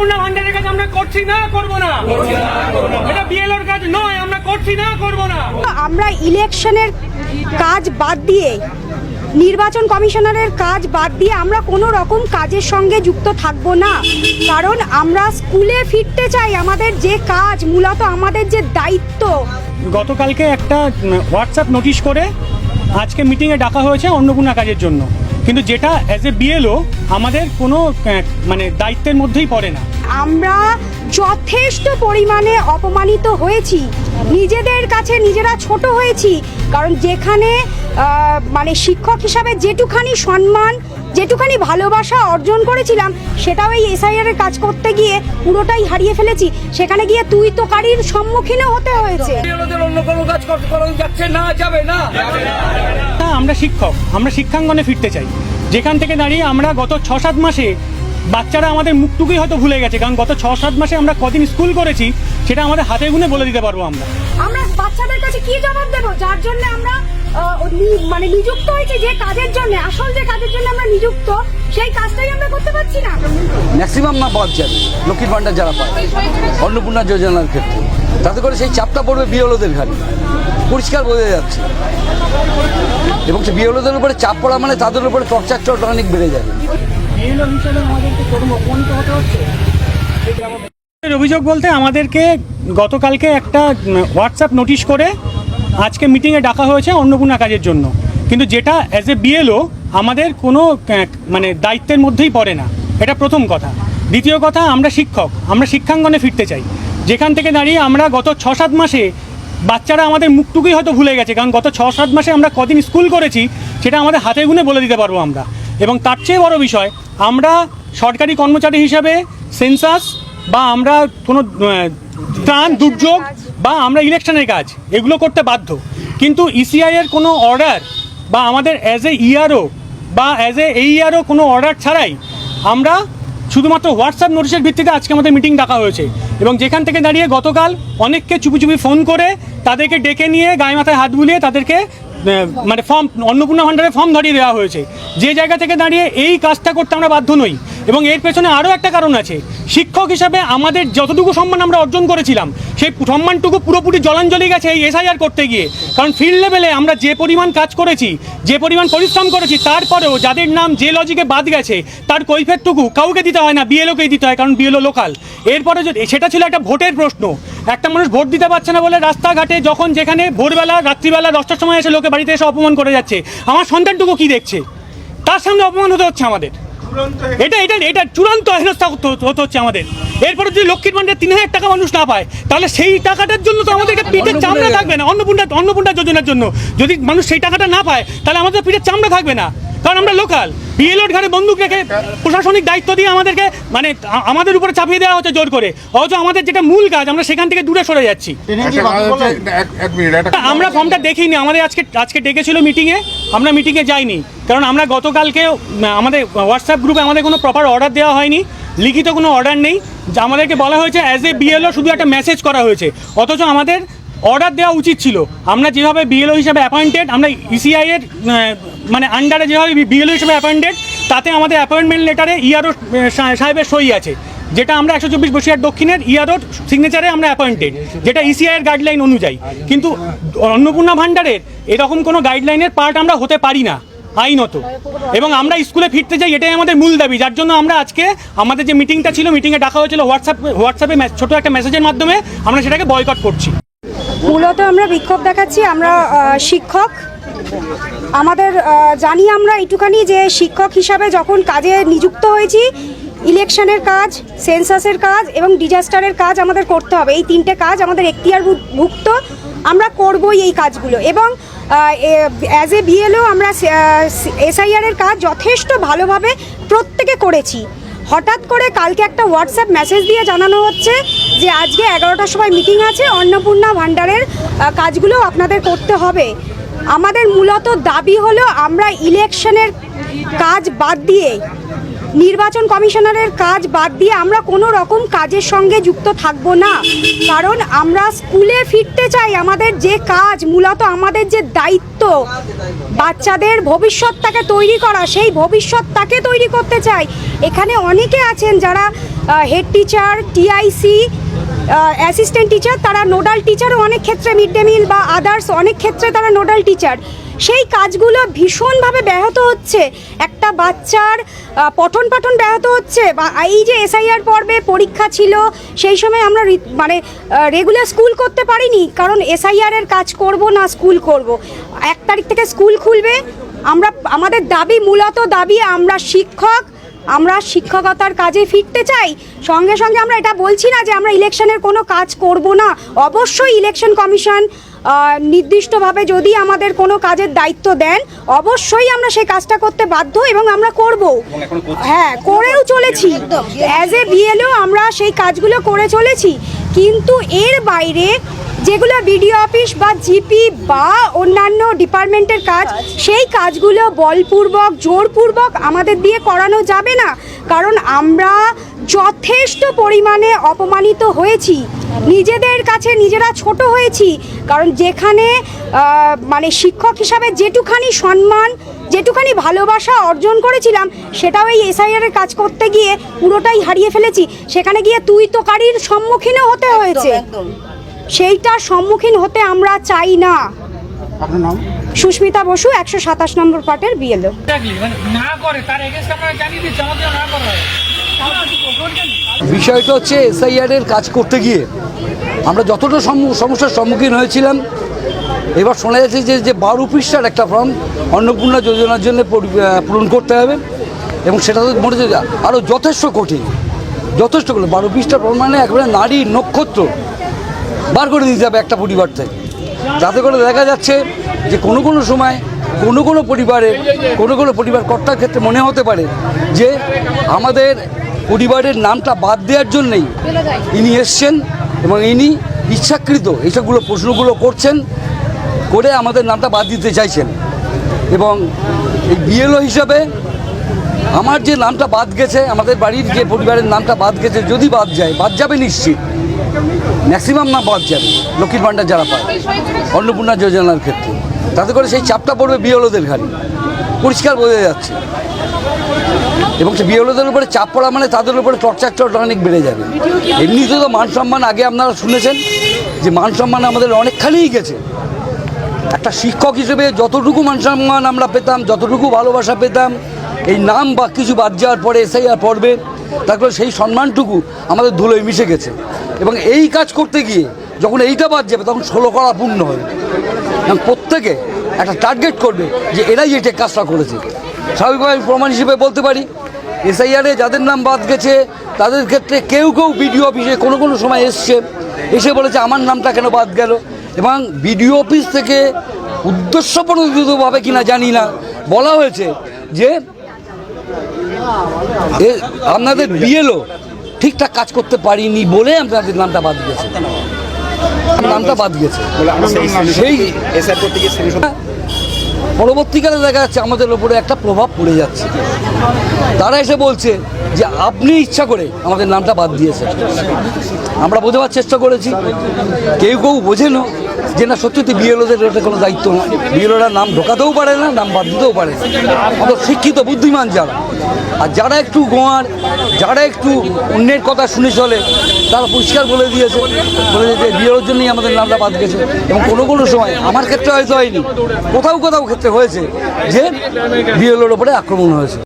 অন্নপূর্ণা ভান্ডারের কাজ আমরা করছি না, করব না। এটা বিএলওর কাজ নয়, আমরা করছি না, করব না। আমরা ইলেকশনের কাজ বাদ দিয়ে, নির্বাচন কমিশনারের কাজ বাদ দিয়ে আমরা কোনো রকম কাজের সঙ্গে যুক্ত থাকব না, কারণ আমরা স্কুলে ফিরতে চাই। আমাদের যে কাজ, মূলত আমাদের যে দায়িত্ব। গতকালকে একটা হোয়াটসঅ্যাপ নোটিশ করে আজকে মিটিংয়ে ডাকা হয়েছে অন্নপূর্ণা কাজের জন্য, কিন্তু যেটা অ্যাজ এ বিএলও আমাদের কোনো দায়িত্বের মধ্যেই পড়ে না। আমরা যথেষ্ট পরিমাণে অপমানিত হয়েছি, নিজেদের কাছে নিজেরা ছোট হয়েছি, কারণ যেখানে শিক্ষক হিসাবে যেটুখানি সম্মান, যেটুখানি ভালোবাসা অর্জন করেছিলাম, সেটাও এই এসআইআর এর কাজ করতে গিয়ে পুরোটাই হারিয়ে ফেলেছি। সেখানে গিয়ে তুই তোকারির সম্মুখীনও হতে হয়েছে। আমরা শিক্ষক, আমরা শিক্ষাঙ্গনে ফিরতে চাই, যেখান থেকে দাঁড়িয়ে আমরা গত 6-7 মাসে বাচ্চারা আমাদের মুখটুকুই হয়তো ভুলে গেছে, কারণ গত 6-7 মাসে আমরা কদিন স্কুল করেছি সেটা আমাদের হাতে গুনে বলে দিতে পারবো। আমরা বাচ্চাদের কাছে কি জবাব দেবো, যার জন্য আমরা নিযুক্ত হয়েছি, যে কাজের জন্য, আসল যে কাজের জন্য আমরা নিযুক্ত, সেই কাজটাই আমরা করতে পারছি না। ম্যাক্সিমাম না বাদ যাবে লক্ষ্মীর ভান্ডার যারা পায় অন্নপূর্ণা যোজনার ক্ষেত্রে, তাতে করে সেই চাপটা পড়বে বিএলওদের ঘাড়ে, পরিষ্কার বোঝা যাচ্ছে। এবং সে বিএলওদের উপরে চাপ পড়া মানে তাদের উপরে টর্চার অনেক বেড়ে যাবে। অভিযোগ বলতে আমাদেরকে গতকালকে একটা হোয়াটসঅ্যাপ নোটিশ করে আজকে মিটিংয়ে ডাকা হয়েছে অন্নপূর্ণা কাজের জন্য, কিন্তু যেটা অ্যাজ এ বিএলও আমাদের কোনো দায়িত্বের মধ্যেই পড়ে না। এটা প্রথম কথা। দ্বিতীয় কথা, আমরা শিক্ষক, আমরা শিক্ষাঙ্গনে ফিরতে চাই, যেখান থেকে দাঁড়িয়ে আমরা গত 6-7 মাসে বাচ্চারা আমাদের মুখটুকুই হয়তো ভুলে গেছে, কারণ গত 6-7 মাসে আমরা কদিন স্কুল করেছি সেটা আমাদের হাতে গুনে বলে দিতে পারবো আমরা। এবং তার চেয়ে বড় বিষয়, আমরা সরকারি কর্মচারী হিসাবে সেন্সাস বা আমরা কোনো ত্রাণ দুর্যোগ বা আমরা ইলেকশনের কাজ এগুলো করতে বাধ্য, কিন্তু ইসিআই এর কোনো অর্ডার বা আমাদের অ্যাজ এ ইআরও বা অ্যাজ এ এইআরও কোনো অর্ডার ছাড়াই আমরা শুধুমাত্র হোয়াটসঅ্যাপ নোটিশের ভিত্তিতে আজকে আমাদের মিটিং ডাকা হয়েছে। এবং যেখান থেকে দাঁড়িয়ে গতকাল অনেককে চুপি চুপি ফোন করে তাদেরকে ডেকে নিয়ে গায়ে মাথায় হাত বুলিয়ে তাদেরকে ফর্ম, অন্নপূর্ণা ভান্ডারে ফর্ম ধরিয়ে দেওয়া হয়েছে। যে জায়গা থেকে দাঁড়িয়ে এই কাজটা করতে আমরা বাধ্য নই। এবং এর পেছনে আরও একটা কারণ আছে, শিক্ষক হিসাবে আমাদের যতটুকু সম্মান আমরা অর্জন করেছিলাম সেই সম্মানটুকু পুরোপুরি জলাঞ্জলি গেছে এই এসআইআর করতে গিয়ে। কারণ ফিল্ড লেভেলে আমরা যে পরিমাণ কাজ করেছি, যে পরিমাণ পরিশ্রম করেছি, তারপরেও যাদের নাম যে লজিকে বাদ গেছে তার কৈফিয়তটুকু কাউকে দিতে হয় না, বিএলওকেই দিতে হয়, কারণ বিএলও লোকাল। এরপরে সেটা ছিল একটা ভোটের প্রশ্ন, একটা মানুষ ভোট দিতে পারছে না বলে রাস্তাঘাটে যখন যেখানে ভোরবেলা রাত্রিবেলা 10টার সময় এসে লোকে বাড়িতে এসে অপমান করে যাচ্ছে, আমার সন্তানটুকু কি দেখছে, তার সামনে অপমান হতে হচ্ছে আমাদের। এটা চূড়ান্ত হেনস্থা হতে হচ্ছে আমাদের। এরপরে যদি লক্ষ্মীর ভান্ডার 3000 টাকা মানুষ না পায়, তাহলে সেই টাকাটার জন্য তো আমাদেরকে পিঠের চামড়া থাকবে না। অন্নপূর্ণা যোজনার জন্য যদি মানুষ সেই টাকাটা না পায়, তাহলে আমাদের পিঠের চামড়া থাকবে না, কারণ আমরা লোকাল। বিএলওর ঘাড়ে বন্দুক রেখে প্রশাসনিক দায়িত্ব দিয়ে আমাদেরকে আমাদের উপরে চাপিয়ে দেওয়া হচ্ছে জোর করে, অথচ আমাদের যেটা মূল কাজ আমরা সেখান থেকে দূরে সরে যাচ্ছি। আমরা ফর্মটা দেখিনি, আমাদের আজকে ডেকেছিল মিটিংয়ে, আমরা মিটিংয়ে যাইনি, কারণ আমরা গতকালকে আমাদের হোয়াটসঅ্যাপ গ্রুপে আমাদের কোনো প্রপার অর্ডার দেওয়া হয়নি, লিখিত কোনো অর্ডার নেই। আমাদেরকে বলা হয়েছে অ্যাজ এ বিএলও শুধু একটা মেসেজ করা হয়েছে, অথচ আমাদের অর্ডার দেওয়া উচিত ছিল। আমরা যেভাবে বিএলও হিসাবে অ্যাপয়েন্টেড, আমরা ইসিআই এর আন্ডারে যেভাবে বিএলও হিসাবে অ্যাপয়েন্টেড, তাতে আমাদের অ্যাপয়েন্টমেন্ট লেটারে ইআরও সাহেবের সই আছে, যেটা আমরা 124 বসিরহাট দক্ষিণের ইআরও সিগনেচারে আমরা অ্যাপয়েন্টেড, যেটা ইসিআই এর গাইডলাইন অনুযায়ী। কিন্তু অন্নপূর্ণা ভান্ডারের এরকম কোনো গাইডলাইনের পার্ট আমরা হতে পারি না আইনত, এবং আমরা স্কুলে ফিরতে চাই, এটাই আমাদের মূল দাবি। যার জন্য আমরা আজকে আমাদের যে মিটিংটা ছিল, মিটিংয়ে ডাকা হয়েছিল হোয়াটসঅ্যাপে ছোট একটা মেসেজের মাধ্যমে, আমরা সেটাকে বয়কট করছি। মূলত আমরা বিক্ষোভ দেখাচ্ছি, আমরা শিক্ষক, আমাদের জানি আমরা এইটুখানি যে শিক্ষক হিসাবে যখন কাজে নিযুক্ত হয়েছি, ইলেকশনের কাজ, সেন্সাসের কাজ এবং ডিজাস্টারের কাজ আমাদের করতে হবে। এই 3টে কাজ আমাদের এখতিয়ারভুক্ত, আমরা করবই এই কাজগুলো। এবং অ্যাজ এ বিএলও আমরা এসআইআর এর কাজ যথেষ্ট ভালোভাবে প্রত্যেকে করেছি। হঠাৎ করে কালকে একটা হোয়াটসঅ্যাপ মেসেজ দিয়ে জানানো হচ্ছে যে আজকে 11টার সময় মিটিং আছে, অন্নপূর্ণা ভান্ডারের কাজগুলো আপনাদের করতে হবে। আমাদের মূলত দাবি হলো আমরা ইলেকশনের কাজ বাদ দিয়ে, নির্বাচন কমিশনারের কাজ বাদ দিয়ে আমরা কোনো রকম কাজের সঙ্গে যুক্ত থাকব না, কারণ আমরা স্কুলে ফিরতে চাই। আমাদের যে কাজ, মূলত আমাদের যে দায়িত্ব বাচ্চাদের ভবিষ্যৎটাকে তৈরি করা, সেই ভবিষ্যৎটাকে তৈরি করতে চাই। এখানে অনেকে আছেন যারা head teacher, TIC, assistant teacher, তারা নোডাল টিচারও অনেক ক্ষেত্রে, মিড ডে মিল বা আদার্স অনেক ক্ষেত্রে তারা নোডাল টিচার। সেই কাজগুলো ভীষণভাবে ব্যাহত হচ্ছে, একটা বাচ্চার পঠন পাঠন ব্যাহত হচ্ছে। বা এই যে এসআইআর পর্বে পরীক্ষা ছিল, সেই সময় আমরা রেগুলার স্কুল করতে পারিনি, কারণ এসআইআর এর কাজ করব না স্কুল করব। 1 তারিখ থেকে স্কুল খুলবে। আমাদের দাবি, মূলত দাবি, আমরা শিক্ষকতার কাজে ফিরতে চাই। সঙ্গে সঙ্গে আমরা এটা বলছি না যে আমরা ইলেকশনের কোনো কাজ করব না। অবশ্যই ইলেকশন কমিশন নির্দিষ্টভাবে যদি আমাদের কোনো কাজের দায়িত্ব দেন, অবশ্যই আমরা সেই কাজটা করতে বাধ্য এবং আমরা করব। হ্যাঁ, করেও চলেছি। অ্যাজ এ বিএলও আমরা সেই কাজগুলো করে চলেছি। কিন্তু এর বাইরে যেগুলো বিডিও অফিস বা জিপি বা অন্যান্য ডিপার্টমেন্টের কাজ, সেই কাজগুলো বলপূর্বক, জোরপূর্বক আমাদের দিয়ে করানো যাবে না, কারণ আমরা যথেষ্ট পরিমাণে অপমানিত হয়েছি, নিজেদের কাছে নিজেরা ছোট হয়েছি। কারণ যেখানে শিক্ষক হিসাবে যেটুখানি সম্মান, যেটুখানি ভালোবাসা অর্জন করেছিলাম, সেটাও এই এসআইআর এর কাজ করতে গিয়ে পুরোটাই হারিয়ে ফেলেছি। সেখানে গিয়ে তুই তোকারির সম্মুখীনও হতে হয়েছে। সেইটার সম্মুখীন হতে আমরা চাই না। আপনার নাম? সুস্মিতা বসু, 127 নম্বর পার্টের বিএলও। বিষয়টা হচ্ছে এসআইআর এর কাজ করতে গিয়ে আমরা যতটা সমস্যার সম্মুখীন হয়েছিলাম, এবার শোনা যাচ্ছে যে 12 পৃষ্ঠার একটা ফর্ম অন্নপূর্ণা যোজনার জন্য পূরণ করতে হবে, এবং সেটা তো মনে হচ্ছে আরও যথেষ্ট কঠিন, যথেষ্ট কঠিন। 12 পৃষ্ঠার ফর্ম মানে একেবারে নারী নক্ষত্র বার করে দিতে হবে একটা পরিবার থেকে। যাতে করে দেখা যাচ্ছে যে কোনো সময় কোনো পরিবার কর্তার ক্ষেত্রে মনে হতে পারে যে আমাদের পরিবারের নামটা বাদ দেওয়ার জন্যই ইনি এসছেন এবং ইনি ইচ্ছাকৃত এইসবগুলো প্রশ্নগুলো করছেন, করে আমাদের নামটা বাদ দিতে চাইছেন। এবং এই বিএলও হিসাবে আমার যে নামটা বাদ গেছে, আমাদের বাড়ির যে পরিবারের নামটা বাদ গেছে, যদি বাদ যাবে নিশ্চিত, ম্যাক্সিমাম নাম বাদ যাবে লক্ষ্মীর ভাণ্ডার যারা পায় অন্নপূর্ণা যোজনার ক্ষেত্রে। তাতে করে সেই চাপটা পড়বে বিএলওদের ঘাড়ে, পরিষ্কার বোঝা যাচ্ছে। এবং সে বিএলওদের উপরে চাপ পড়া মানে তাদের উপরে টর্চারটা অনেক বেড়ে যাবে। এমনিতে তো মান সম্মান, আগে আপনারা শুনেছেন যে মান সম্মান আমাদের অনেকখানিই গেছে। একটা শিক্ষক হিসেবে যতটুকু মান সম্মান আমরা পেতাম, যতটুকু ভালোবাসা পেতাম, এই নাম বা কিছু বাদ যাওয়ার পরে এসআইআর পড়বে, তারপরে সেই সম্মানটুকু আমাদের ধুলোয় মিশে গেছে। এবং এই কাজ করতে গিয়ে যখন এইটা বাদ যাবে, তখন 16 করা পূর্ণ হবে। এবং প্রত্যেকে একটা টার্গেট করবে যে এরাই এটা কাজটা করেছে। স্বাভাবিকভাবে প্রমাণ হিসেবে বলতে পারি, এসআইআরে যাদের নাম বাদ গেছে তাদের ক্ষেত্রে কেউ বিডিও অফিসে কোনো সময় এসে বলেছে আমার নামটা কেন বাদ গেল। এবং বিডিও অফিস থেকে উদ্দেশ্যপ্রণোদিতভাবে কিনা জানি না, বলা হয়েছে যে আপনাদের বিএলও ঠিকঠাক কাজ করতে পারিনি বলে আপনাদের নামটা বাদ গেছে। সেই পরবর্তীকালে দেখা যাচ্ছে আমাদের ওপরে একটা প্রভাব পড়ে যাচ্ছে। তারা এসে বলছে যে আপনি ইচ্ছা করে আমাদের নামটা বাদ দিয়েছেন। আমরা বোঝাবার চেষ্টা করেছি, কেউ বোঝেনও যে না, সত্যি বিএলওদের এটা কোনো দায়িত্ব না। বিএলওরা নাম ঢোকাতেও পারে না, নাম বাদ দিতেও পারে না। আমাদের শিক্ষিত বুদ্ধিমান যারা, আর যারা একটু গোয়ার, যারা একটু অন্যের কথা শুনে চলে, তারা পরিষ্কার বলে দিয়েছে যে বিএলওর জন্যই আমাদের নামটা বাদ গেছে। এবং কোনো সময় আমার ক্ষেত্রে হয়তো হয়নি, কোথাও ক্ষেত্রে হয়েছে যে বিএলওর ওপরে আক্রমণ হয়েছে।